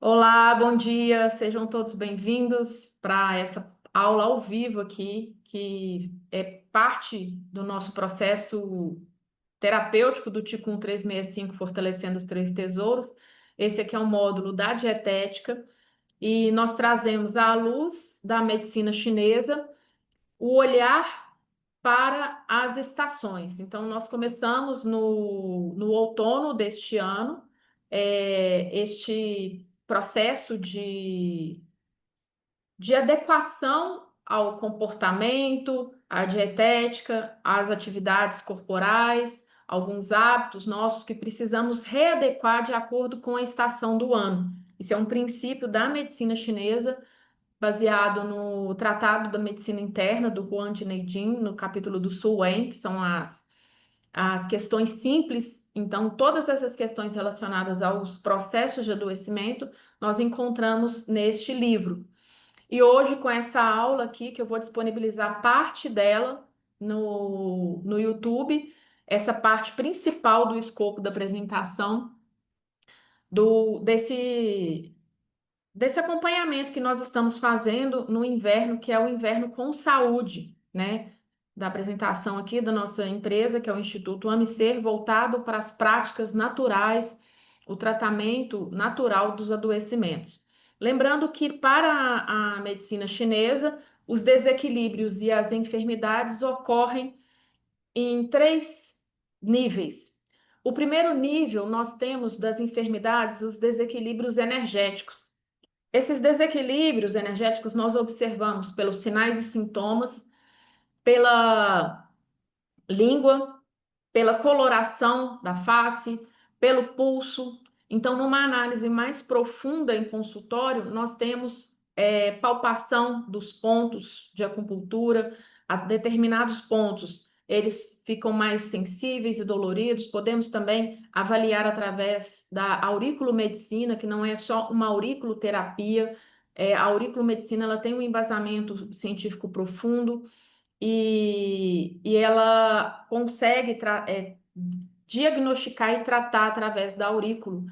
Olá, bom dia, sejam todos bem-vindos para essa aula ao vivo aqui, que é parte do nosso processo terapêutico do Ticum 365, Fortalecendo os Três Tesouros. Esse aqui é um módulo da dietética e nós trazemos à luz da medicina chinesa o olhar para as estações. Então, nós começamos no outono deste ano, este processo de adequação ao comportamento, à dietética, às atividades corporais, alguns hábitos nossos que precisamos readequar de acordo com a estação do ano. Isso é um princípio da medicina chinesa baseado no Tratado da Medicina Interna do Huang de Neijing, no capítulo do Su Wen, que são as questões simples. Então, todas essas questões relacionadas aos processos de adoecimento, nós encontramos neste livro. E hoje, com essa aula aqui, que eu vou disponibilizar parte dela no YouTube, essa parte principal do escopo da apresentação, desse acompanhamento que nós estamos fazendo no inverno, que é o inverno com saúde, né? Da apresentação aqui da nossa empresa, que é o Instituto AMICER, voltado para as práticas naturais, o tratamento natural dos adoecimentos. Lembrando que para a medicina chinesa, os desequilíbrios e as enfermidades ocorrem em três níveis. O primeiro nível, nós temos das enfermidades os desequilíbrios energéticos. Esses desequilíbrios energéticos nós observamos pelos sinais e sintomas, pela língua, pela coloração da face, pelo pulso. Então, numa análise mais profunda em consultório, nós temos palpação dos pontos de acupuntura, a determinados pontos. Eles ficam mais sensíveis e doloridos. Podemos também avaliar através da auriculomedicina, que não é só uma auriculoterapia. A auriculomedicina ela tem um embasamento científico profundo e ela consegue diagnosticar e tratar através da aurícula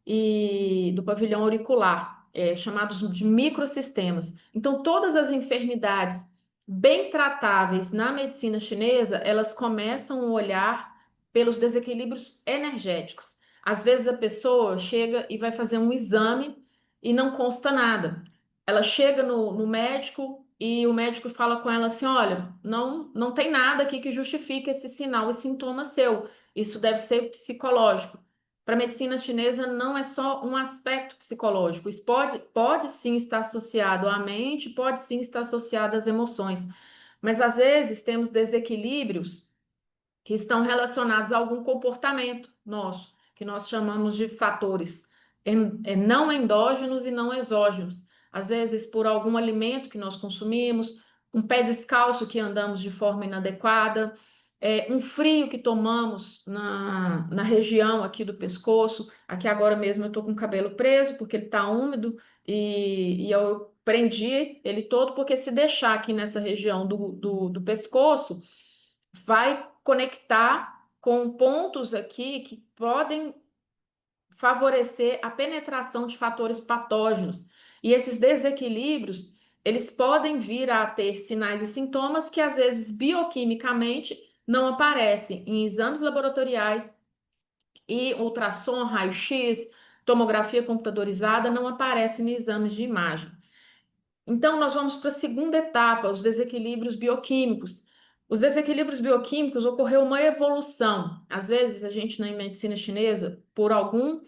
e do pavilhão auricular, chamados de microsistemas. Então, todas as enfermidades bem tratáveis na medicina chinesa, elas começam a olhar pelos desequilíbrios energéticos. Às vezes a pessoa chega e vai fazer um exame e não consta nada. Ela chega no médico e o médico fala com ela assim: olha, não tem nada aqui que justifique esse sinal e sintoma seu. Isso deve ser psicológico. Para a medicina chinesa, não é só um aspecto psicológico. Isso pode sim estar associado à mente, pode sim estar associado às emoções. Mas às vezes temos desequilíbrios que estão relacionados a algum comportamento nosso, que nós chamamos de fatores não endógenos e não exógenos. Às vezes, por algum alimento que nós consumimos, um pé descalço que andamos de forma inadequada, um frio que tomamos na região aqui do pescoço. Aqui agora mesmo eu estou com o cabelo preso porque ele está úmido e eu prendi ele todo, porque se deixar aqui nessa região do pescoço, vai conectar com pontos aqui que podem favorecer a penetração de fatores patógenos. E esses desequilíbrios, eles podem vir a ter sinais e sintomas que às vezes bioquimicamente não aparecem em exames laboratoriais e ultrassom, raio-x, tomografia computadorizada não aparecem em exames de imagem. Então, nós vamos para a segunda etapa, os desequilíbrios bioquímicos. Os desequilíbrios bioquímicos ocorreu uma evolução. Às vezes, a gente na medicina chinesa, por alguma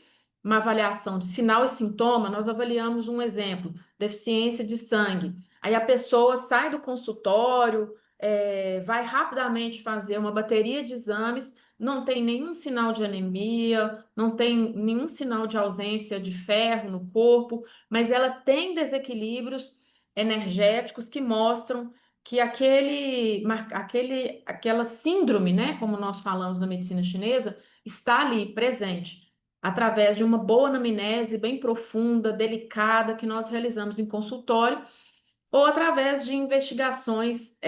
avaliação de sinal e sintoma, nós avaliamos um exemplo, deficiência de sangue. Aí a pessoa sai do consultório, vai rapidamente fazer uma bateria de exames, não tem nenhum sinal de anemia, não tem nenhum sinal de ausência de ferro no corpo, mas ela tem desequilíbrios energéticos que mostram que aquela síndrome, né, como nós falamos na medicina chinesa, está ali presente, através de uma boa anamnese bem profunda, delicada, que nós realizamos em consultório, ou através de investigações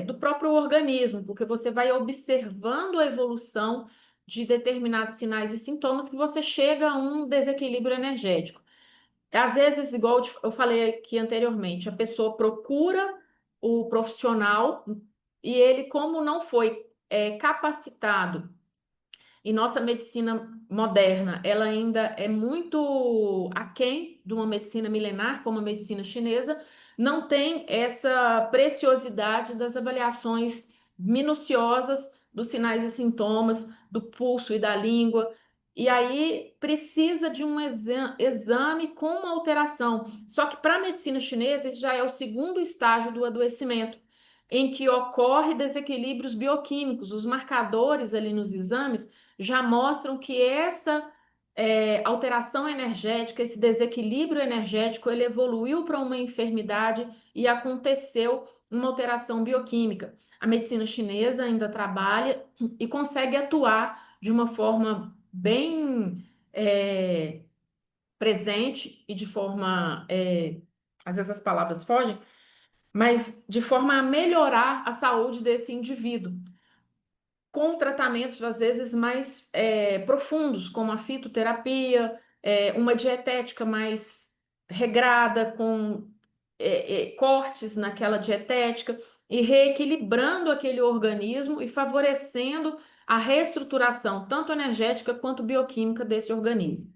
do próprio organismo, porque você vai observando a evolução de determinados sinais e sintomas que você chega a um desequilíbrio energético. às vezes, igual eu falei aqui anteriormente, a pessoa procura o profissional e ele, como não foi capacitado, e nossa medicina moderna, ela ainda é muito aquém de uma medicina milenar, como a medicina chinesa, não tem essa preciosidade das avaliações minuciosas dos sinais e sintomas, do pulso e da língua. E aí precisa de um exame com uma alteração. Só que para a medicina chinesa, isso já é o segundo estágio do adoecimento, em que ocorre desequilíbrios bioquímicos. Os marcadores ali nos exames já mostram que essa alteração energética, esse desequilíbrio energético, ele evoluiu para uma enfermidade e aconteceu uma alteração bioquímica. A medicina chinesa ainda trabalha e consegue atuar de uma forma bem presente e de forma, às vezes as palavras fogem, mas de forma a melhorar a saúde desse indivíduo com tratamentos às vezes mais profundos, como a fitoterapia, uma dietética mais regrada, com cortes naquela dietética e reequilibrando aquele organismo e favorecendo a reestruturação, tanto energética quanto bioquímica desse organismo.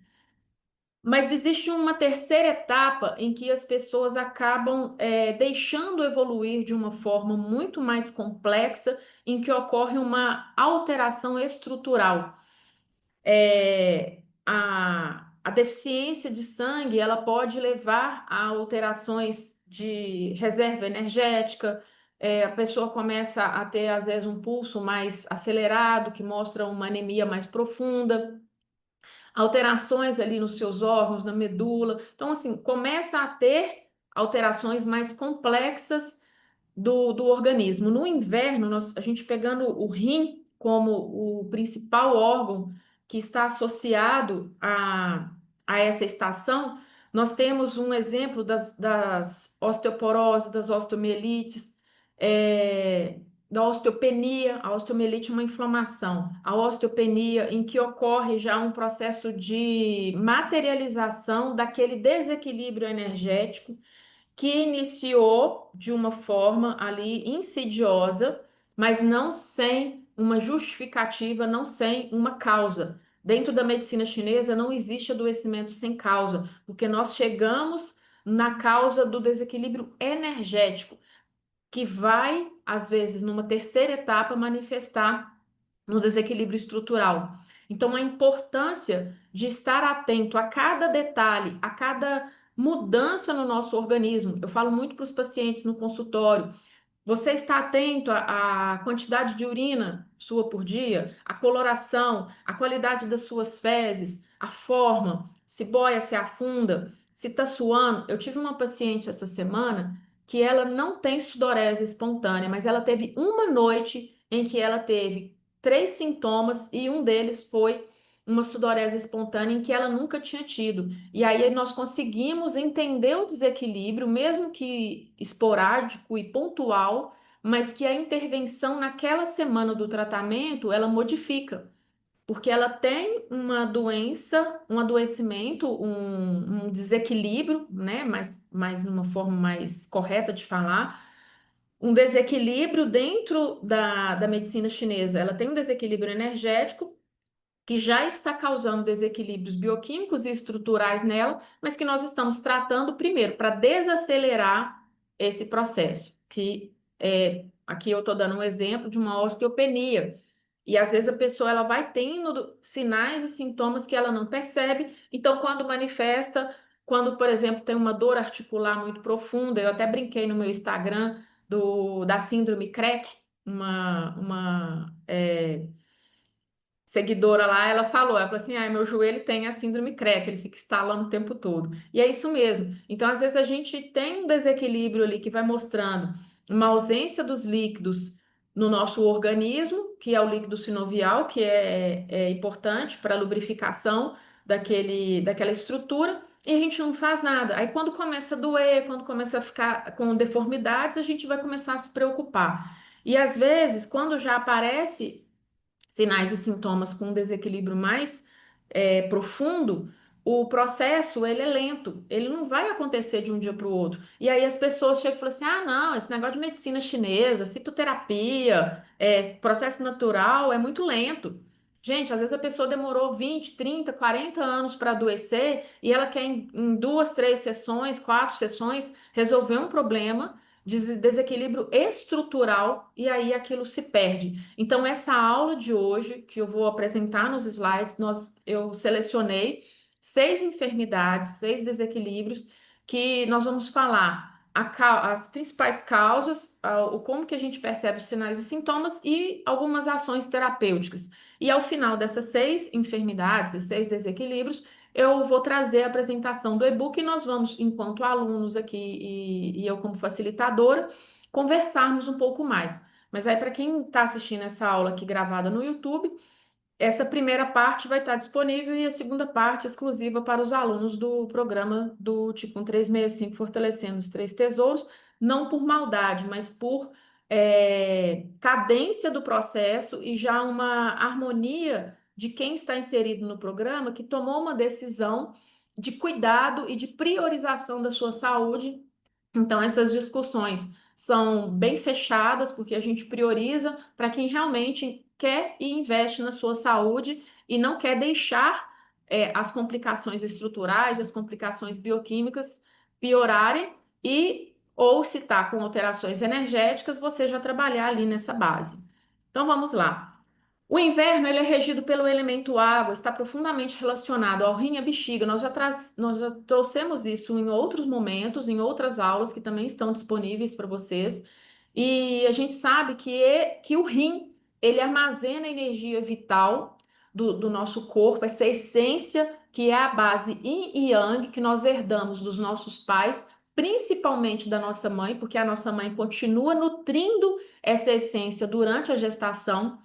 Mas existe uma terceira etapa em que as pessoas acabam deixando evoluir de uma forma muito mais complexa, em que ocorre uma alteração estrutural. A deficiência de sangue, ela pode levar a alterações de reserva energética, a pessoa começa a ter, às vezes, um pulso mais acelerado, que mostra uma anemia mais profunda, alterações ali nos seus órgãos, na medula. Então, assim, começa a ter alterações mais complexas do organismo. No inverno, a gente pegando o rim como o principal órgão que está associado a essa estação, nós temos um exemplo das osteoporose, das osteomielites, da osteopenia. A osteomielite é uma inflamação. A osteopenia, em que ocorre já um processo de materialização daquele desequilíbrio energético que iniciou de uma forma ali insidiosa, mas não sem uma justificativa, não sem uma causa. Dentro da medicina chinesa não existe adoecimento sem causa, porque nós chegamos na causa do desequilíbrio energético, que vai, às vezes, numa terceira etapa, manifestar no desequilíbrio estrutural. Então, a importância de estar atento a cada detalhe, a cada mudança no nosso organismo. Eu falo muito para os pacientes no consultório. Você está atento à quantidade de urina sua por dia, a coloração, a qualidade das suas fezes, a forma, se boia, se afunda, se está suando. Eu tive uma paciente essa semana que ela não tem sudorese espontânea, mas ela teve uma noite em que ela teve três sintomas e um deles foi uma sudorese espontânea em que ela nunca tinha tido. E aí nós conseguimos entender o desequilíbrio, mesmo que esporádico e pontual, mas que a intervenção naquela semana do tratamento ela modifica, porque ela tem uma doença, um adoecimento, um desequilíbrio, né? Mais numa forma mais correta de falar. Um desequilíbrio dentro da medicina chinesa. Ela tem um desequilíbrio energético que já está causando desequilíbrios bioquímicos e estruturais nela, mas que nós estamos tratando primeiro para desacelerar esse processo, que aqui eu estou dando um exemplo de uma osteopenia. E às vezes a pessoa ela vai tendo sinais e sintomas que ela não percebe, então quando manifesta, quando, por exemplo, tem uma dor articular muito profunda, eu até brinquei no meu Instagram da síndrome CREC, uma seguidora lá, ela falou assim, meu joelho tem a síndrome CREC, ele fica estalando o tempo todo. E é isso mesmo. Então, às vezes, a gente tem um desequilíbrio ali que vai mostrando uma ausência dos líquidos no nosso organismo, que é o líquido sinovial, que é importante para a lubrificação daquela estrutura, e a gente não faz nada. Aí, quando começa a doer, quando começa a ficar com deformidades, a gente vai começar a se preocupar. E às vezes, quando já aparece sinais e sintomas com um desequilíbrio mais profundo, o processo, ele é lento, ele não vai acontecer de um dia para o outro. E aí as pessoas chegam e falam assim, ah, não, esse negócio de medicina chinesa, fitoterapia, processo natural, é muito lento. Gente, às vezes a pessoa demorou 20, 30, 40 anos para adoecer e ela quer em duas, três sessões, quatro sessões, resolver um problema de desequilíbrio estrutural e aí aquilo se perde. Então, essa aula de hoje, que eu vou apresentar nos slides, eu selecionei 6 enfermidades, 6 desequilíbrios que nós vamos falar as principais causas, o como que a gente percebe os sinais e sintomas e algumas ações terapêuticas. E ao final dessas 6 enfermidades e 6 desequilíbrios, eu vou trazer a apresentação do e-book e nós vamos, enquanto alunos aqui e eu como facilitadora, conversarmos um pouco mais. Mas aí, para quem está assistindo essa aula aqui gravada no YouTube, essa primeira parte vai estar disponível e a segunda parte exclusiva para os alunos do programa do Tipo 1365 Fortalecendo os Três Tesouros, não por maldade, mas por cadência do processo e já uma harmonia de quem está inserido no programa que tomou uma decisão de cuidado e de priorização da sua saúde. Então, essas discussões são bem fechadas, porque a gente prioriza para quem realmente quer e investe na sua saúde e não quer deixar as complicações estruturais, as complicações bioquímicas piorarem e, ou se está com alterações energéticas, você já trabalhar ali nessa base. Então, vamos lá. O inverno ele é regido pelo elemento água, está profundamente relacionado ao rim e à bexiga. Nós já trouxemos isso em outros momentos, em outras aulas que também estão disponíveis para vocês. E a gente sabe que o rim ele armazena a energia vital do nosso corpo, essa essência que é a base yin e yang que nós herdamos dos nossos pais, principalmente da nossa mãe, porque a nossa mãe continua nutrindo essa essência durante a gestação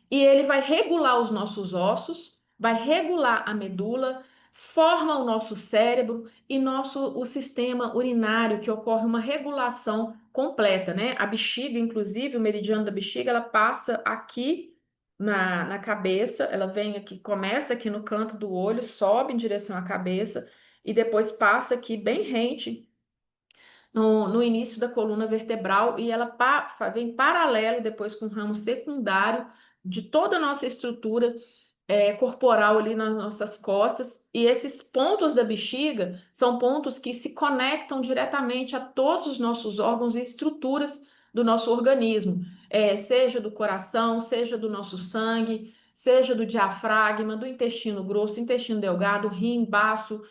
e ele vai regular os nossos ossos, vai regular a medula, forma o nosso cérebro e o sistema urinário, que ocorre uma regulação completa, né? A bexiga, inclusive, o meridiano da bexiga, ela passa aqui na cabeça, ela vem aqui, começa aqui no canto do olho, sobe em direção à cabeça e depois passa aqui bem rente no início da coluna vertebral e ela vem paralelo depois com o ramo secundário de toda a nossa estrutura corporal ali nas nossas costas. E esses pontos da bexiga são pontos que se conectam diretamente a todos os nossos órgãos e estruturas do nosso organismo, seja do coração, seja do nosso sangue, seja do diafragma, do intestino grosso, intestino delgado, rim, baço,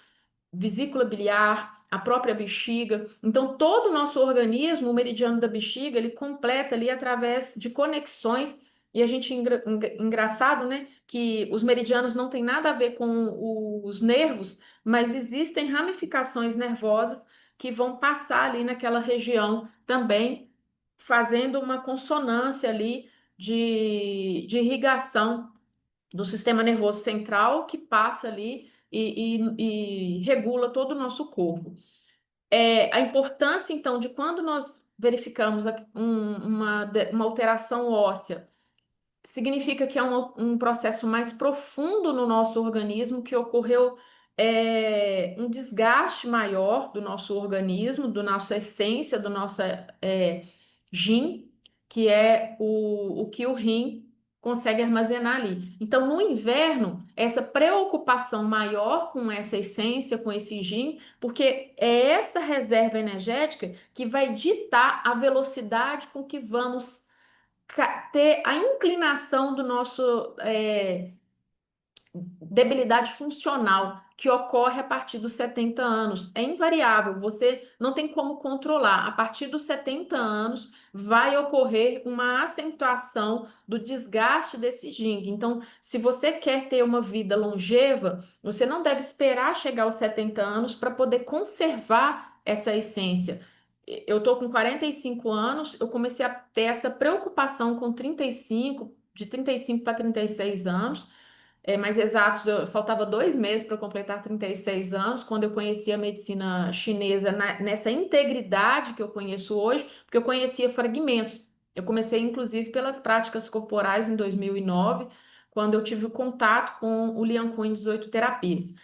vesícula biliar, a própria bexiga. Então, todo o nosso organismo, o meridiano da bexiga, ele completa ali através de conexões. E a gente, engraçado, né, que os meridianos não têm nada a ver com os nervos, mas existem ramificações nervosas que vão passar ali naquela região também, fazendo uma consonância ali de irrigação do sistema nervoso central que passa ali e regula todo o nosso corpo. A importância, então, de quando nós verificamos uma alteração óssea, significa que é um processo mais profundo no nosso organismo, que ocorreu um desgaste maior do nosso organismo, da nossa essência, do nosso rim, que é o que o rim consegue armazenar ali. Então, no inverno, essa preocupação maior com essa essência, com esse rim, porque é essa reserva energética que vai ditar a velocidade com que vamos ter a inclinação do nosso debilidade funcional que ocorre a partir dos 70 anos. É invariável, você não tem como controlar. A partir dos 70 anos vai ocorrer uma acentuação do desgaste desse yin. Então, se você quer ter uma vida longeva, você não deve esperar chegar aos 70 anos para poder conservar essa essência. Eu estou com 45 anos, eu comecei a ter essa preocupação com 35, de 35 para 36 anos, mais exatos, faltava 2 meses para completar 36 anos, quando eu conheci a medicina chinesa nessa integridade que eu conheço hoje, porque eu conhecia fragmentos. Eu comecei, inclusive, pelas práticas corporais em 2009, quando eu tive o contato com o Lian Kun em 18 terapias.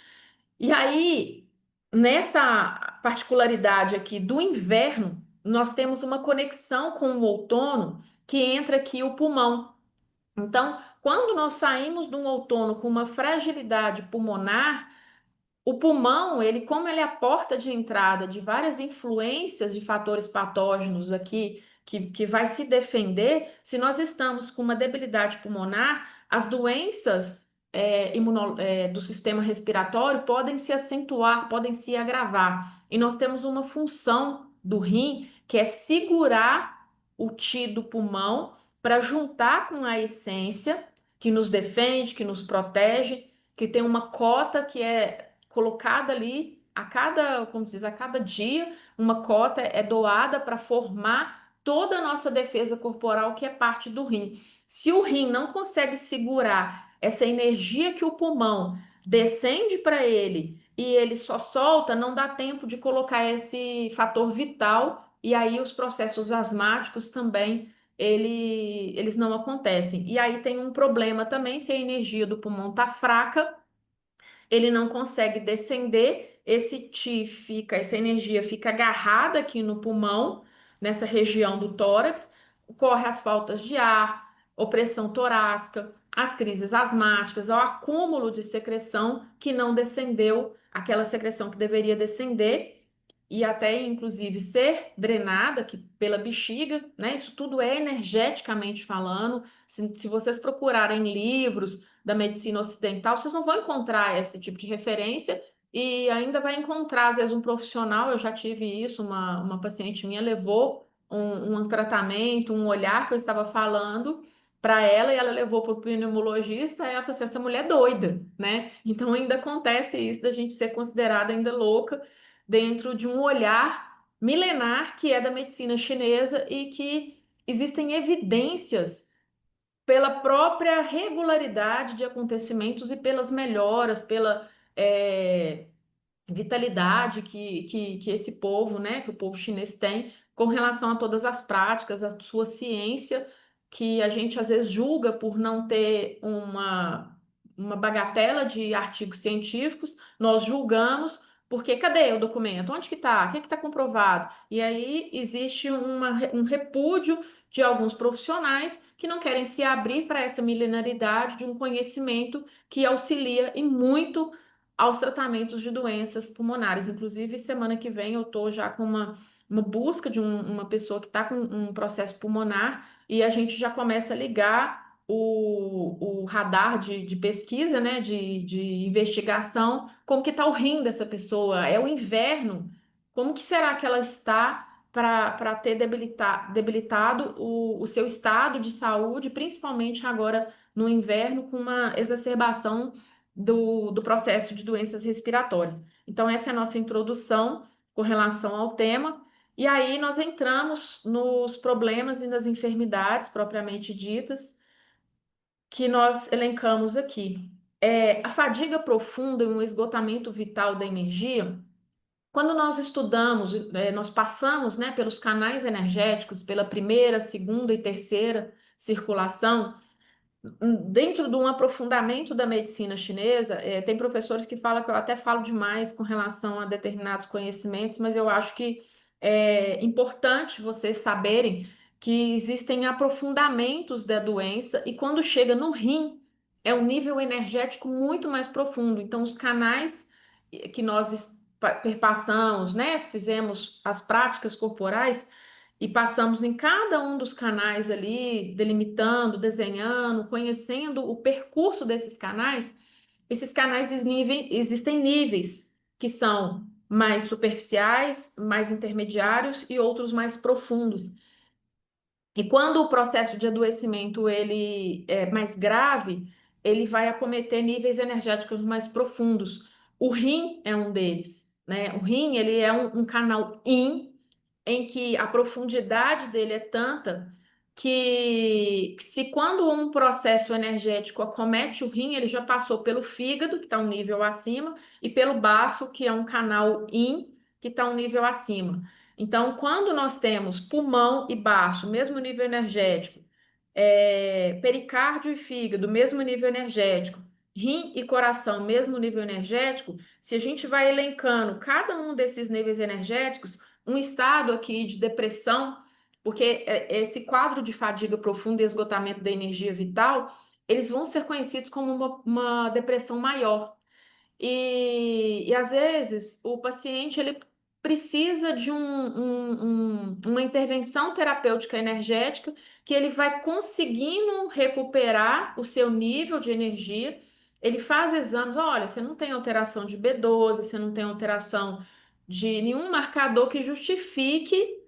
E aí, nessa particularidade aqui do inverno, nós temos uma conexão com o outono que entra aqui o pulmão. Então, quando nós saímos de um outono com uma fragilidade pulmonar, o pulmão, ele, como ele é a porta de entrada de várias influências de fatores patógenos aqui, que vai se defender, se nós estamos com uma debilidade pulmonar, as doenças do sistema respiratório podem se acentuar, podem se agravar. E nós temos uma função do rim, que é segurar o ti do pulmão para juntar com a essência que nos defende, que nos protege, que tem uma cota que é colocada ali a cada, como diz, a cada dia, uma cota é doada para formar toda a nossa defesa corporal, que é parte do rim. Se o rim não consegue segurar essa energia que o pulmão descende para ele e ele só solta, não dá tempo de colocar esse fator vital e aí os processos asmáticos também eles não acontecem. E aí tem um problema também se a energia do pulmão está fraca, ele não consegue descender, essa energia fica agarrada aqui no pulmão, nessa região do tórax, corre as faltas de ar, opressão torácica, as crises asmáticas, o acúmulo de secreção que não descendeu, aquela secreção que deveria descender e até inclusive ser drenada que, pela bexiga, né? Isso tudo é energeticamente falando. Se vocês procurarem livros da medicina ocidental, vocês não vão encontrar esse tipo de referência e ainda vai encontrar, às vezes, um profissional. Eu já tive isso, uma paciente minha levou um tratamento, um olhar que eu estava falando para ela e ela levou para o pneumologista e ela falou assim, essa mulher é doida, né? Então ainda acontece isso da gente ser considerada ainda louca dentro de um olhar milenar que é da medicina chinesa e que existem evidências pela própria regularidade de acontecimentos e pelas melhoras, pela vitalidade que esse povo, né, que o povo chinês tem com relação a todas as práticas, a sua ciência, que a gente às vezes julga por não ter uma bagatela de artigos científicos, nós julgamos porque cadê o documento? Onde que está? O que está comprovado? E aí existe um repúdio de alguns profissionais que não querem se abrir para essa milenaridade de um conhecimento que auxilia e muito aos tratamentos de doenças pulmonares. Inclusive, semana que vem eu estou já com uma busca de uma pessoa que está com um processo pulmonar e a gente já começa a ligar o radar de pesquisa, né, de investigação, como que está o rim dessa pessoa, é o inverno, como que será que ela está para ter debilitado o seu estado de saúde, principalmente agora no inverno, com uma exacerbação do processo de doenças respiratórias. Então, essa é a nossa introdução com relação ao tema. E aí nós entramos nos problemas e nas enfermidades propriamente ditas que nós elencamos aqui. A fadiga profunda e um esgotamento vital da energia, quando nós estudamos, nós passamos, né, pelos canais energéticos, pela primeira, segunda e terceira circulação, dentro de um aprofundamento da medicina chinesa, tem professores que falam que eu até falo demais com relação a determinados conhecimentos, mas eu acho que é importante vocês saberem que existem aprofundamentos da doença e quando chega no rim, é um nível energético muito mais profundo. Então, os canais que nós perpassamos, né, fizemos as práticas corporais e passamos em cada um dos canais ali, delimitando, desenhando, conhecendo o percurso desses canais. Esses canais existem níveis que são mais superficiais, mais intermediários e outros mais profundos. E quando o processo de adoecimento ele é mais grave, ele vai acometer níveis energéticos mais profundos. O rim é um deles, né? O rim ele é um canal yin em que a profundidade dele é tanta que se quando um processo energético acomete o rim, ele já passou pelo fígado, que está um nível acima, e pelo baço, que é um canal yin, que está um nível acima. Então, quando nós temos pulmão e baço, mesmo nível energético, pericárdio e fígado, mesmo nível energético, rim e coração, mesmo nível energético, se a gente vai elencando cada um desses níveis energéticos, um estado aqui de depressão, porque esse quadro de fadiga profunda e esgotamento da energia vital, eles vão ser conhecidos como uma depressão maior. E às vezes o paciente ele precisa de uma intervenção terapêutica energética que ele vai conseguindo recuperar o seu nível de energia. Ele faz exames, olha, você não tem alteração de B12, você não tem alteração de nenhum marcador que justifique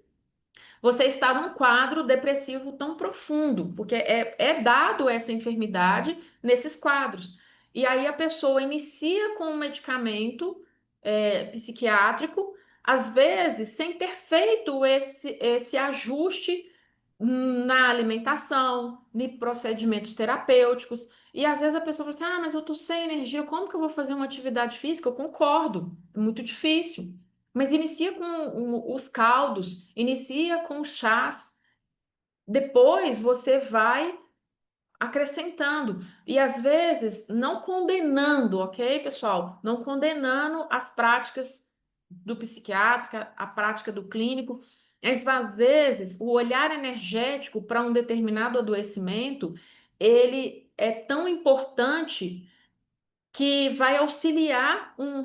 você está num quadro depressivo tão profundo, porque é dado essa enfermidade nesses quadros. E aí a pessoa inicia com um medicamento psiquiátrico, às vezes sem ter feito esse ajuste na alimentação, em procedimentos terapêuticos. E às vezes a pessoa fala assim: ah, mas eu tô sem energia, como que eu vou fazer uma atividade física? Eu concordo, é muito difícil. Mas inicia com os caldos, inicia com os chás. Depois você vai acrescentando. E às vezes não condenando, ok, pessoal? Não condenando as práticas do psiquiatra, a prática do clínico. Mas às vezes o olhar energético para um determinado adoecimento, ele é tão importante que vai auxiliar um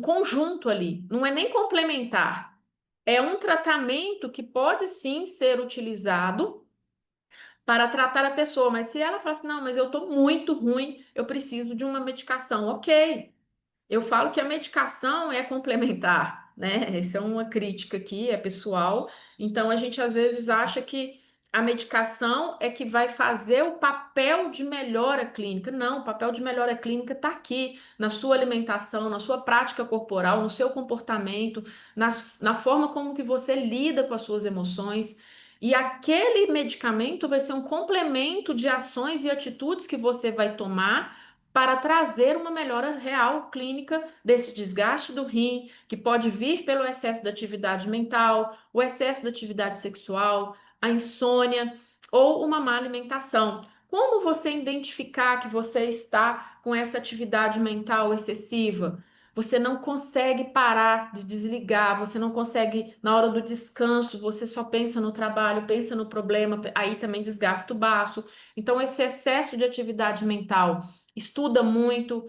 conjunto ali. Não é nem complementar. É um tratamento que pode sim ser utilizado para tratar a pessoa, mas se ela fala assim, não, mas eu estou muito ruim, eu preciso de uma medicação, ok. Eu falo que a medicação é complementar, né? Essa é uma crítica aqui, é pessoal. Então a gente às vezes acha que a medicação é que vai fazer o papel de melhora clínica. Não, o papel de melhora clínica está aqui, na sua alimentação, na sua prática corporal, no seu comportamento, na forma como que você lida com as suas emoções. E aquele medicamento vai ser um complemento de ações e atitudes que você vai tomar para trazer uma melhora real clínica desse desgaste do rim, que pode vir pelo excesso de atividade mental, o excesso de atividade sexual, a insônia ou uma má alimentação. Como você identificar que você está com essa atividade mental excessiva? Você não consegue parar de desligar, você não consegue, na hora do descanso, você só pensa no trabalho, pensa no problema, aí também desgasta o baço. Então, esse excesso de atividade mental, estuda muito,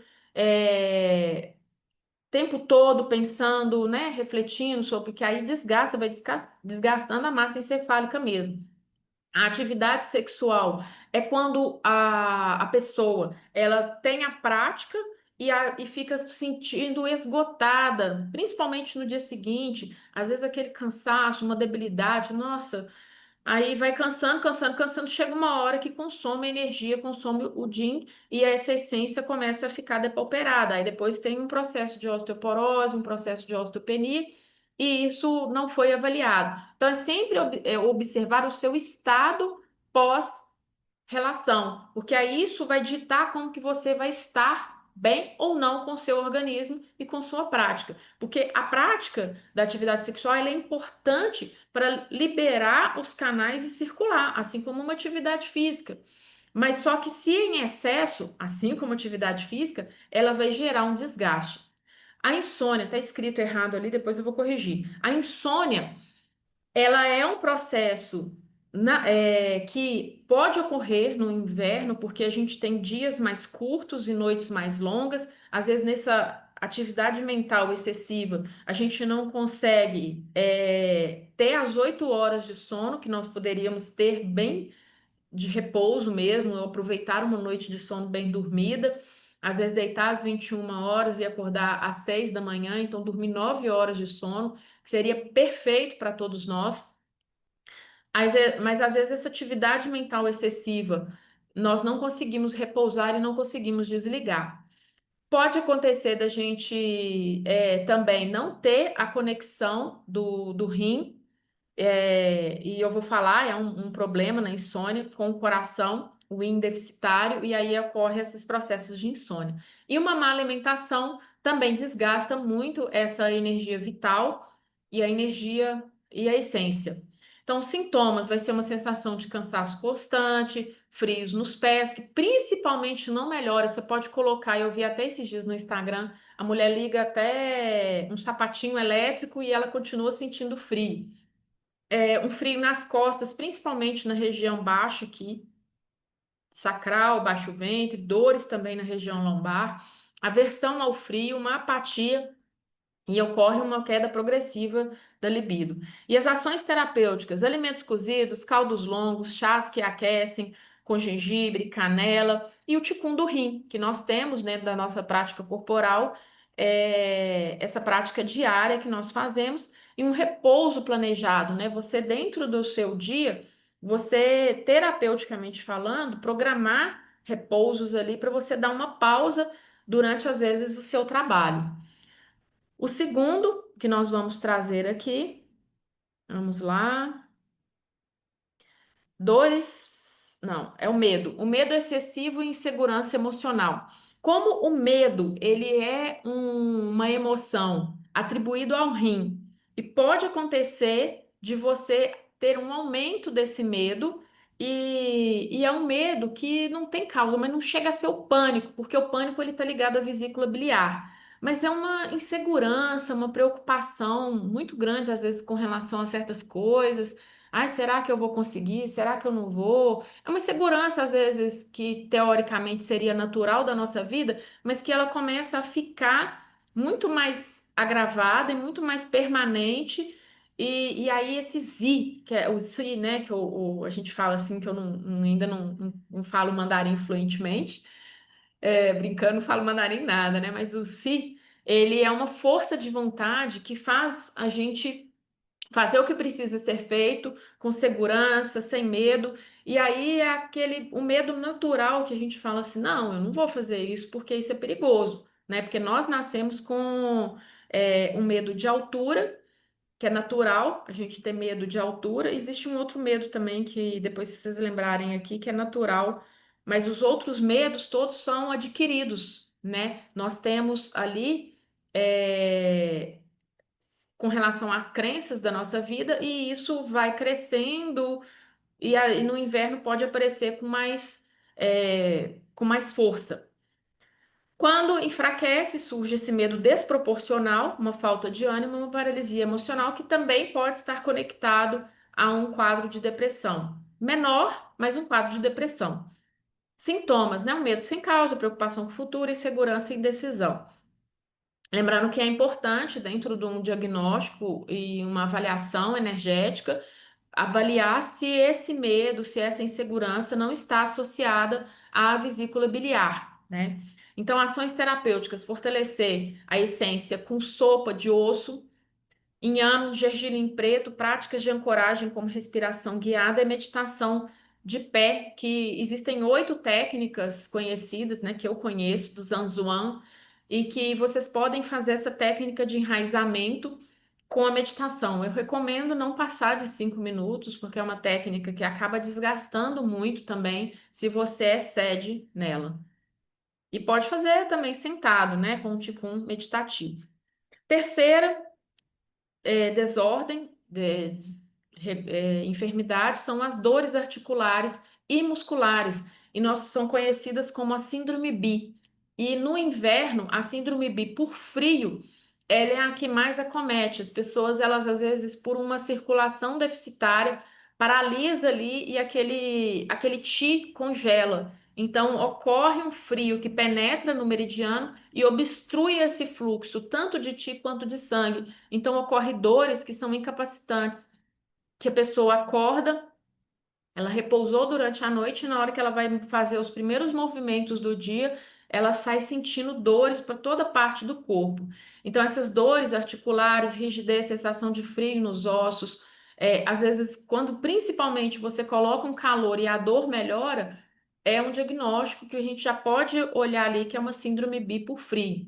tempo todo pensando, né, refletindo sobre que aí desgasta, vai desgastando a massa encefálica mesmo. A atividade sexual é quando a pessoa ela tem a prática e fica se sentindo esgotada, principalmente no dia seguinte, às vezes aquele cansaço, uma debilidade, nossa. Aí vai cansando, cansando, cansando. Chega uma hora que consome a energia, consome o Jin e essa essência começa a ficar depauperada. Aí depois tem um processo de osteoporose, um processo de osteopenia, e isso não foi avaliado. Então é sempre observar o seu estado pós-relação, porque aí isso vai ditar como que você vai estar bem ou não com o seu organismo e com sua prática. Porque a prática da atividade sexual ela é importante para liberar os canais e circular, assim como uma atividade física. Mas só que se em excesso, assim como atividade física, ela vai gerar um desgaste. A insônia, está escrito errado ali, depois eu vou corrigir. A insônia ela é um processo que pode ocorrer no inverno, porque a gente tem dias mais curtos e noites mais longas. Às vezes, nessa atividade mental excessiva, a gente não consegue ter as 8 horas de sono que nós poderíamos ter bem de repouso mesmo, ou aproveitar uma noite de sono bem dormida. Às vezes, deitar às 21 horas e acordar às 6 da manhã, então dormir 9 horas de sono, que seria perfeito para todos nós. Mas às vezes essa atividade mental excessiva, nós não conseguimos repousar e não conseguimos desligar. Pode acontecer da gente também não ter a conexão do rim, e eu vou falar, é um problema na insônia com o coração, o rim deficitário, e aí ocorre esses processos de insônia. E uma má alimentação também desgasta muito essa energia vital e a energia e a essência. Então, os sintomas vai ser uma sensação de cansaço constante, frios nos pés, que principalmente não melhora. Você pode colocar, eu vi até esses dias no Instagram, a mulher liga até um sapatinho elétrico e ela continua sentindo frio. Um frio nas costas, principalmente na região baixa aqui, sacral, baixo ventre, dores também na região lombar, aversão ao frio, uma apatia e ocorre uma queda progressiva da libido. E as ações terapêuticas, alimentos cozidos, caldos longos, chás que aquecem, com gengibre, canela e o ticum do rim, que nós temos dentro da nossa prática corporal, essa prática diária que nós fazemos e um repouso planejado, né? Você dentro do seu dia, você terapeuticamente falando, programar repousos ali para você dar uma pausa durante às vezes o seu trabalho. O segundo que nós vamos trazer aqui, vamos lá. Dores, não, é o medo. O medo excessivo e insegurança emocional. Como o medo, ele é uma emoção atribuído ao rim e pode acontecer de você ter um aumento desse medo e é um medo que não tem causa, mas não chega a ser o pânico, porque o pânico ele está ligado à vesícula biliar. Mas é uma insegurança, uma preocupação muito grande, às vezes, com relação a certas coisas. Ai, será que eu vou conseguir? Será que eu não vou? É uma insegurança, às vezes, que teoricamente seria natural da nossa vida, mas que ela começa a ficar muito mais agravada e muito mais permanente. E aí esse zi, que é o zi, né, que a gente fala assim, que eu ainda não falo mandarim fluentemente, brincando, não falo mandarim nada, né, mas o zi, ele é uma força de vontade que faz a gente fazer o que precisa ser feito com segurança, sem medo. E aí é o medo natural que a gente fala assim, não, eu não vou fazer isso porque isso é perigoso, né? Porque nós nascemos com um medo de altura, que é natural, a gente ter medo de altura. Existe um outro medo também que depois se vocês lembrarem aqui, que é natural, mas os outros medos todos são adquiridos, né? Nós temos ali é, com relação às crenças da nossa vida, e isso vai crescendo, e aí no inverno pode aparecer com mais força. Quando enfraquece, surge esse medo desproporcional, uma falta de ânimo, uma paralisia emocional, que também pode estar conectado a um quadro de depressão. Menor, mas um quadro de depressão. Sintomas, né? O medo sem causa, preocupação com o futuro, insegurança e indecisão. Lembrando que é importante, dentro de um diagnóstico e uma avaliação energética, avaliar se esse medo, se essa insegurança não está associada à vesícula biliar, né? Então, ações terapêuticas, fortalecer a essência com sopa de osso, inhame, gergelim preto, práticas de ancoragem como respiração guiada e meditação de pé, que existem 8 técnicas conhecidas, né, que eu conheço, do Zanzuan, e que vocês podem fazer essa técnica de enraizamento com a meditação. Eu recomendo não passar de 5 minutos, porque é uma técnica que acaba desgastando muito também se você excede nela. E pode fazer também sentado, né, com um tipo um meditativo. Terceira desordem, enfermidades, são as dores articulares e musculares, e nós são conhecidas como a síndrome BI. E no inverno, a síndrome BI por frio, ela é a que mais acomete. As pessoas, elas às vezes, por uma circulação deficitária, paralisa ali e aquele ti congela. Então, ocorre um frio que penetra no meridiano e obstrui esse fluxo, tanto de ti quanto de sangue. Então, ocorre dores que são incapacitantes, que a pessoa acorda, ela repousou durante a noite e na hora que ela vai fazer os primeiros movimentos do dia, ela sai sentindo dores para toda parte do corpo. Então, essas dores articulares, rigidez, sensação de frio nos ossos, às vezes, quando principalmente você coloca um calor e a dor melhora, é um diagnóstico que a gente já pode olhar ali que é uma síndrome bi por frio.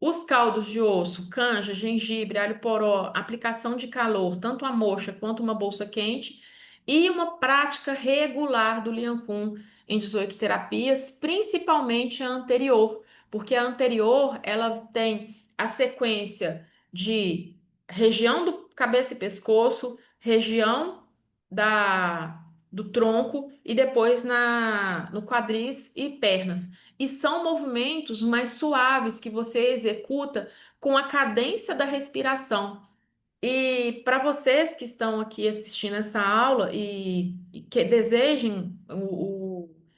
Os caldos de osso, canja, gengibre, alho poró, aplicação de calor, tanto a moxa quanto uma bolsa quente, e uma prática regular do Lian Kun em 18 terapias, principalmente a anterior, porque a anterior ela tem a sequência de região do cabeça e pescoço, região do tronco e depois no quadris e pernas. E são movimentos mais suaves que você executa com a cadência da respiração. E para vocês que estão aqui assistindo essa aula e que desejem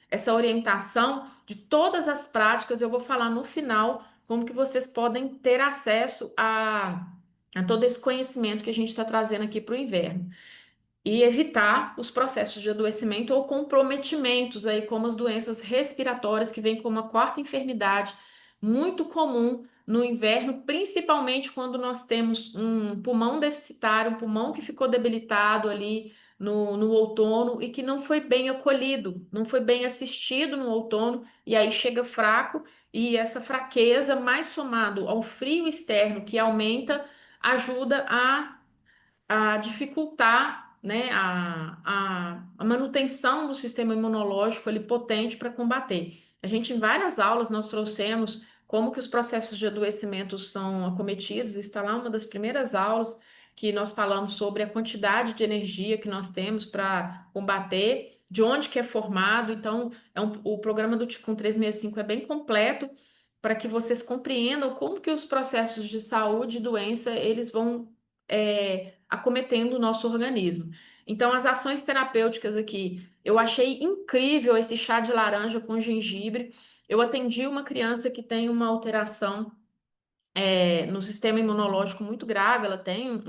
essa orientação de todas as práticas, eu vou falar no final como que vocês podem ter acesso a todo esse conhecimento que a gente está trazendo aqui para o inverno e evitar os processos de adoecimento ou comprometimentos aí, como as doenças respiratórias, que vem como uma quarta enfermidade muito comum no inverno, principalmente quando nós temos um pulmão deficitário, um pulmão que ficou debilitado ali no outono e que não foi bem acolhido, não foi bem assistido no outono, e aí chega fraco, e essa fraqueza, mais somado ao frio externo que aumenta, ajuda a dificultar, né, a manutenção do sistema imunológico ali potente para combater. A gente, em várias aulas, nós trouxemos como que os processos de adoecimento são acometidos. Está lá uma das primeiras aulas que nós falamos sobre a quantidade de energia que nós temos para combater, de onde que é formado. Então, o programa do Ticum 365 é bem completo para que vocês compreendam como que os processos de saúde e doença eles vão acometendo o nosso organismo. Então, as ações terapêuticas aqui, eu achei incrível esse chá de laranja com gengibre. Eu atendi uma criança que tem uma alteração no sistema imunológico muito grave, ela tem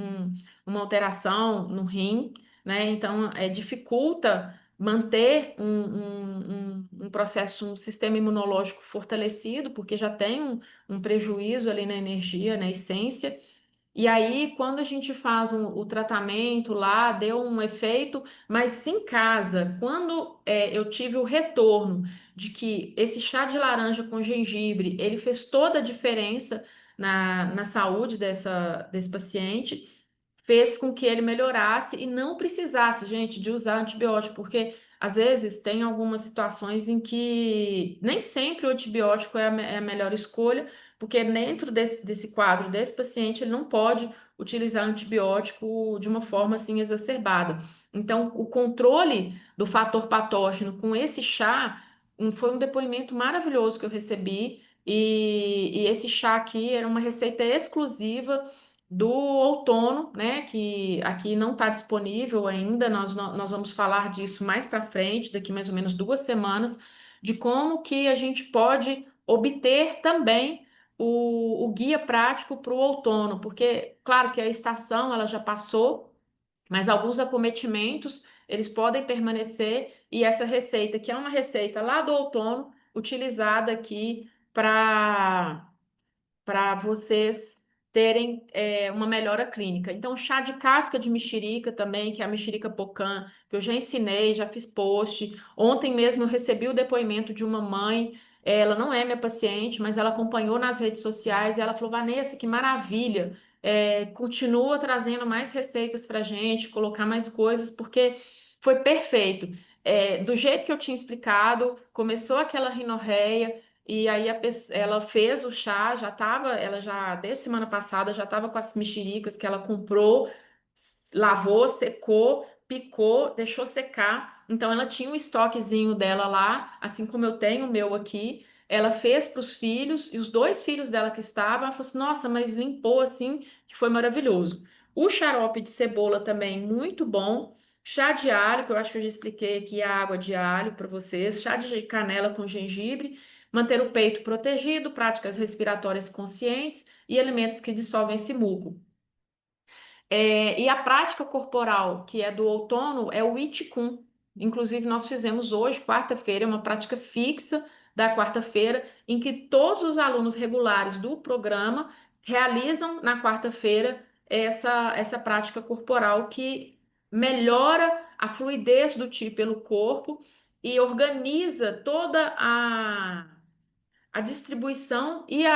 uma alteração no rim, né? Então, dificulta manter um processo, um sistema imunológico fortalecido, porque já tem um prejuízo ali na energia, na essência. E aí, quando a gente faz o tratamento lá, deu um efeito, mas se em casa, quando eu tive o retorno de que esse chá de laranja com gengibre, ele fez toda a diferença na saúde desse paciente, fez com que ele melhorasse e não precisasse, gente, de usar antibiótico, porque às vezes tem algumas situações em que nem sempre o antibiótico é a melhor escolha, porque dentro desse quadro desse paciente ele não pode utilizar antibiótico de uma forma assim exacerbada. Então, o controle do fator patógeno com esse chá foi um depoimento maravilhoso que eu recebi. E esse chá aqui era uma receita exclusiva do outono, né? Que aqui não está disponível ainda. Nós vamos falar disso mais para frente, daqui mais ou menos 2 semanas, de como que a gente pode obter também o guia prático para o outono, porque, claro que a estação ela já passou, mas alguns acometimentos eles podem permanecer, e essa receita, que é uma receita lá do outono, utilizada aqui para vocês terem uma melhora clínica. Então, chá de casca de mexerica também, que é a mexerica pocã, que eu já ensinei, já fiz post. Ontem mesmo eu recebi o depoimento de uma mãe, ela não é minha paciente, mas ela acompanhou nas redes sociais e ela falou: Vanessa, que maravilha! Continua trazendo mais receitas para gente, colocar mais coisas, porque foi perfeito. Do jeito que eu tinha explicado, começou aquela rinorreia, e aí ela fez o chá, ela já, desde semana passada, já estava com as mexericas que ela comprou, lavou, secou, picou, deixou secar. Então ela tinha um estoquezinho dela lá, assim como eu tenho o meu aqui. Ela fez para os filhos, e os dois filhos dela que estavam, ela falou assim: nossa, mas limpou assim, que foi maravilhoso. O xarope de cebola também, muito bom. Chá de alho, que eu acho que eu já expliquei aqui a água de alho para vocês. Chá de canela com gengibre. Manter o peito protegido, práticas respiratórias conscientes e alimentos que dissolvem esse muco. E a prática corporal, que é do outono, é o Ichikun. Inclusive, nós fizemos hoje, quarta-feira, uma prática fixa da quarta-feira, em que todos os alunos regulares do programa realizam na quarta-feira essa prática corporal que melhora a fluidez do Ti pelo corpo e organiza toda a distribuição e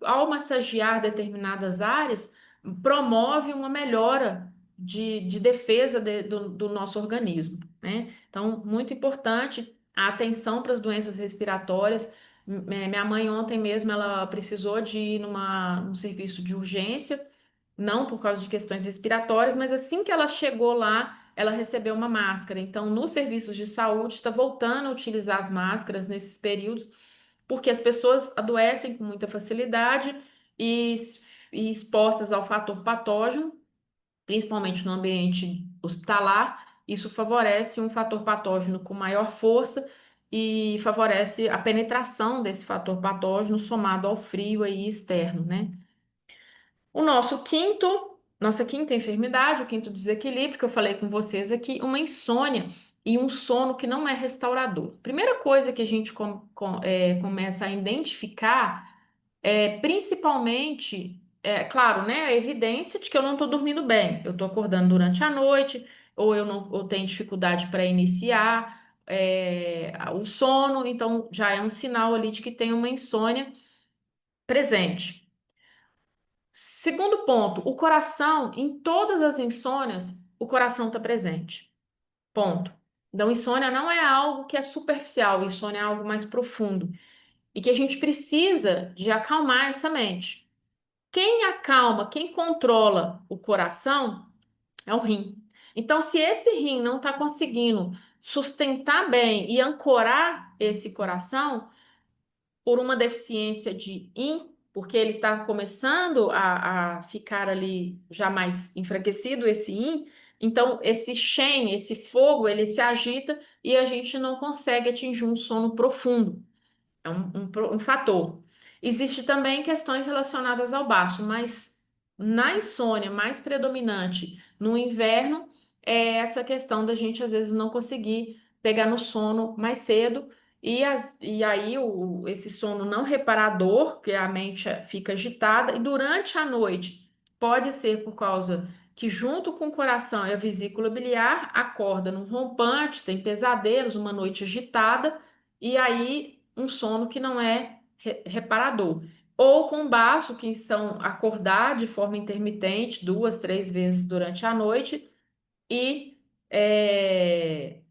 ao massagear determinadas áreas, promove uma melhora de defesa do nosso organismo, né? Então, muito importante a atenção para as doenças respiratórias. Minha mãe ontem mesmo, ela precisou de ir num serviço de urgência, não por causa de questões respiratórias, mas assim que ela chegou lá, ela recebeu uma máscara. Então, nos serviços de saúde, está voltando a utilizar as máscaras nesses períodos, porque as pessoas adoecem com muita facilidade e, e expostas ao fator patógeno, principalmente no ambiente hospitalar, isso favorece um fator patógeno com maior força e favorece a penetração desse fator patógeno somado ao frio aí externo, né? Nossa quinta enfermidade, o quinto desequilíbrio que eu falei com vocês aqui, uma insônia e um sono que não é restaurador. Primeira coisa que a gente começa a identificar principalmente, claro, né, a evidência de que eu não estou dormindo bem. Eu estou acordando durante a noite, ou eu não, eu tenho dificuldade para iniciar o sono, então já é um sinal ali de que tem uma insônia presente. Segundo ponto, o coração, em todas as insônias, o coração está presente. Ponto. Então, insônia não é algo que é superficial, insônia é algo mais profundo e que a gente precisa de acalmar essa mente. Quem acalma, quem controla o coração é o rim. Então, se esse rim não está conseguindo sustentar bem e ancorar esse coração por uma deficiência de yin, porque ele está começando a ficar ali já mais enfraquecido, esse yin, então esse shen, esse fogo, ele se agita e a gente não consegue atingir um sono profundo. É um fator. Existe também questões relacionadas ao baço, mas na insônia mais predominante no inverno é essa questão da gente às vezes não conseguir pegar no sono mais cedo e aí esse sono não reparador, que a mente fica agitada, e durante a noite pode ser por causa que junto com o coração e a vesícula biliar acorda num rompante, tem pesadelos, uma noite agitada, e aí um sono que não é reparador. Ou com baço, que são acordar de forma intermitente, duas, três vezes durante a noite, e é,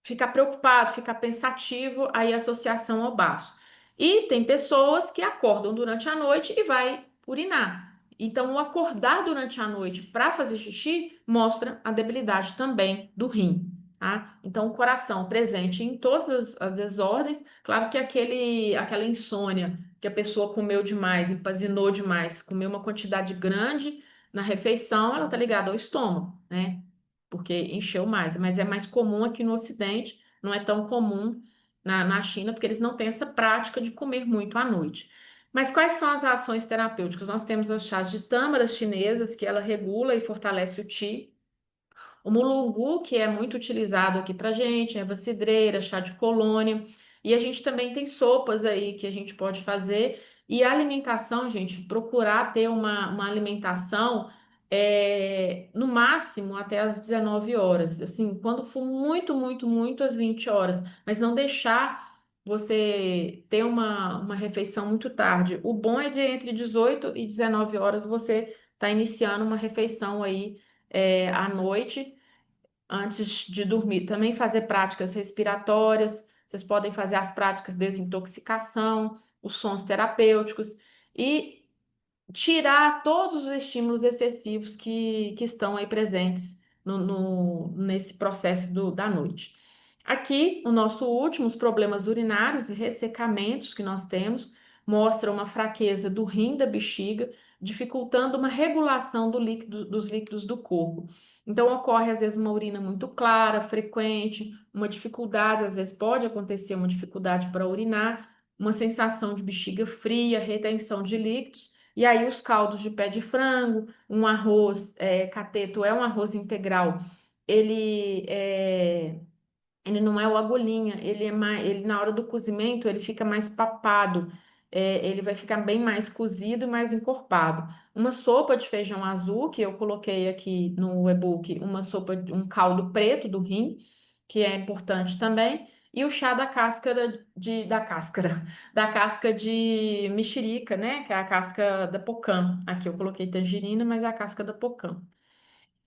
ficar preocupado, ficar pensativo, aí associação ao baço. E tem pessoas que acordam durante a noite e vai urinar. Então, o acordar durante a noite para fazer xixi mostra a debilidade também do rim, tá? Então, o coração presente em todas as desordens, claro que aquela insônia que a pessoa comeu demais, empazinou demais, comeu uma quantidade grande na refeição, ela tá ligada ao estômago, né? Porque encheu mais, mas é mais comum aqui no Ocidente, não é tão comum na China, porque eles não têm essa prática de comer muito à noite. Mas quais são as ações terapêuticas? Nós temos as chás de tâmaras chinesas, que ela regula e fortalece o qi. O mulungu, que é muito utilizado aqui pra gente, erva cidreira, chá de colônia. E a gente também tem sopas aí que a gente pode fazer. E a alimentação, gente, procurar ter uma alimentação no máximo até às 19 horas. Assim, quando for muito, muito, muito às 20 horas. Mas não deixar você ter uma refeição muito tarde. O bom é de entre 18 e 19 horas você tá iniciando uma refeição aí à noite antes de dormir. Também fazer práticas respiratórias, vocês podem fazer as práticas de desintoxicação, os sons terapêuticos e tirar todos os estímulos excessivos que estão aí presentes nesse processo da noite. Aqui, o nosso último, os problemas urinários e ressecamentos que nós temos, mostra uma fraqueza do rim da bexiga, dificultando uma regulação dos líquidos do corpo. Então, ocorre às vezes uma urina muito clara, frequente, uma dificuldade, às vezes pode acontecer uma dificuldade para urinar, uma sensação de bexiga fria, retenção de líquidos. E aí, os caldos de pé de frango, um arroz, cateto é um arroz integral, ele é ele não é o agulhinha, ele é mais, ele na hora do cozimento ele fica mais papado, ele vai ficar bem mais cozido e mais encorpado. Uma sopa de feijão azul que eu coloquei aqui no e-book, uma sopa, um caldo preto do rim, que é importante também, e o chá da cáscara da casca de mexerica, né? Que é a casca da pocã. Aqui eu coloquei tangerina, mas é a casca da pocã.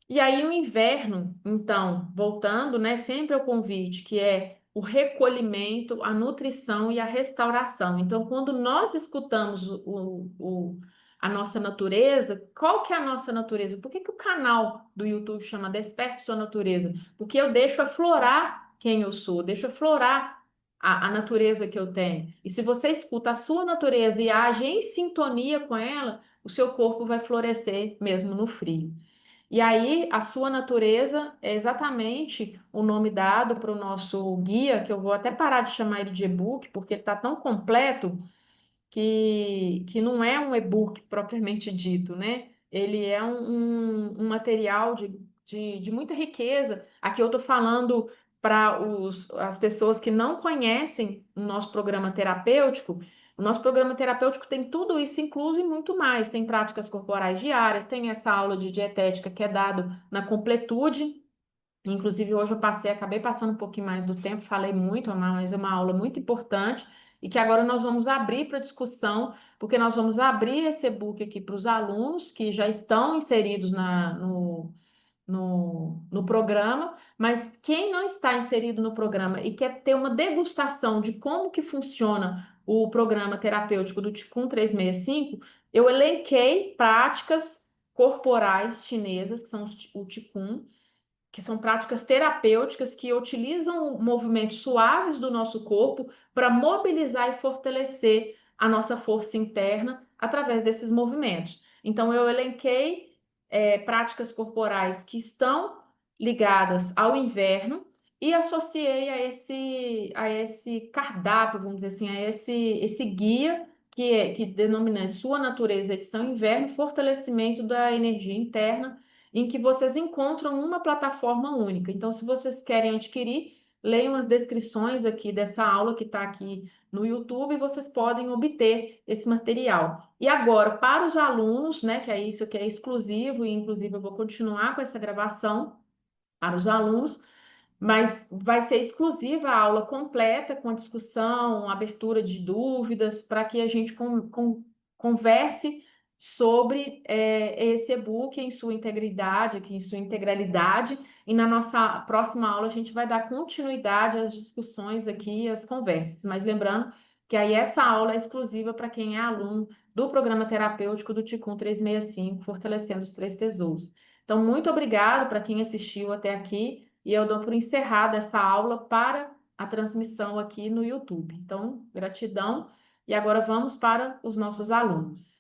E aí o inverno, então, voltando, né, sempre ao convite, que é o recolhimento, a nutrição e a restauração. Então, quando nós escutamos a nossa natureza. Qual que é a nossa natureza? Por que que o canal do YouTube chama Desperte Sua Natureza? Porque eu deixo aflorar quem eu sou, deixo aflorar a natureza que eu tenho. E se você escuta a sua natureza e age em sintonia com ela, o seu corpo vai florescer mesmo no frio. E aí, a sua natureza é exatamente o nome dado para o nosso guia, que eu vou até parar de chamar ele de e-book, porque ele está tão completo que não é um e-book propriamente dito, né? Ele é um material de muita riqueza. Aqui eu estou falando para as pessoas que não conhecem o nosso programa terapêutico. O nosso programa terapêutico tem tudo isso incluso e muito mais. Tem práticas corporais diárias, tem essa aula de dietética que é dado na completude. Inclusive, hoje eu acabei passando um pouquinho mais do tempo, falei muito, mas é uma aula muito importante e que agora nós vamos abrir para discussão, porque nós vamos abrir esse e-book aqui para os alunos que já estão inseridos no programa, mas quem não está inserido no programa e quer ter uma degustação de como que funciona o programa terapêutico do Qigong 365, eu elenquei práticas corporais chinesas, que são o Qigong, que são práticas terapêuticas que utilizam movimentos suaves do nosso corpo para mobilizar e fortalecer a nossa força interna através desses movimentos. Então, eu elenquei práticas corporais que estão ligadas ao inverno e associei a esse cardápio, vamos dizer assim, a esse guia que denomina Sua Natureza Edição Inverno, Fortalecimento da Energia Interna, em que vocês encontram uma plataforma única. Então, se vocês querem adquirir, leiam as descrições aqui dessa aula que está aqui no YouTube e vocês podem obter esse material. E agora, para os alunos, né, que é isso que é exclusivo, e inclusive eu vou continuar com essa gravação para os alunos, mas vai ser exclusiva a aula completa, com a discussão, abertura de dúvidas, para que a gente converse sobre esse e-book em sua integridade, aqui em sua integralidade, e na nossa próxima aula a gente vai dar continuidade às discussões aqui, às conversas. Mas lembrando que aí essa aula é exclusiva para quem é aluno do programa terapêutico do Qigong 365, Fortalecendo os Três Tesouros. Então, muito obrigado para quem assistiu até aqui. E eu dou por encerrada essa aula para a transmissão aqui no YouTube. Então, gratidão. E agora vamos para os nossos alunos.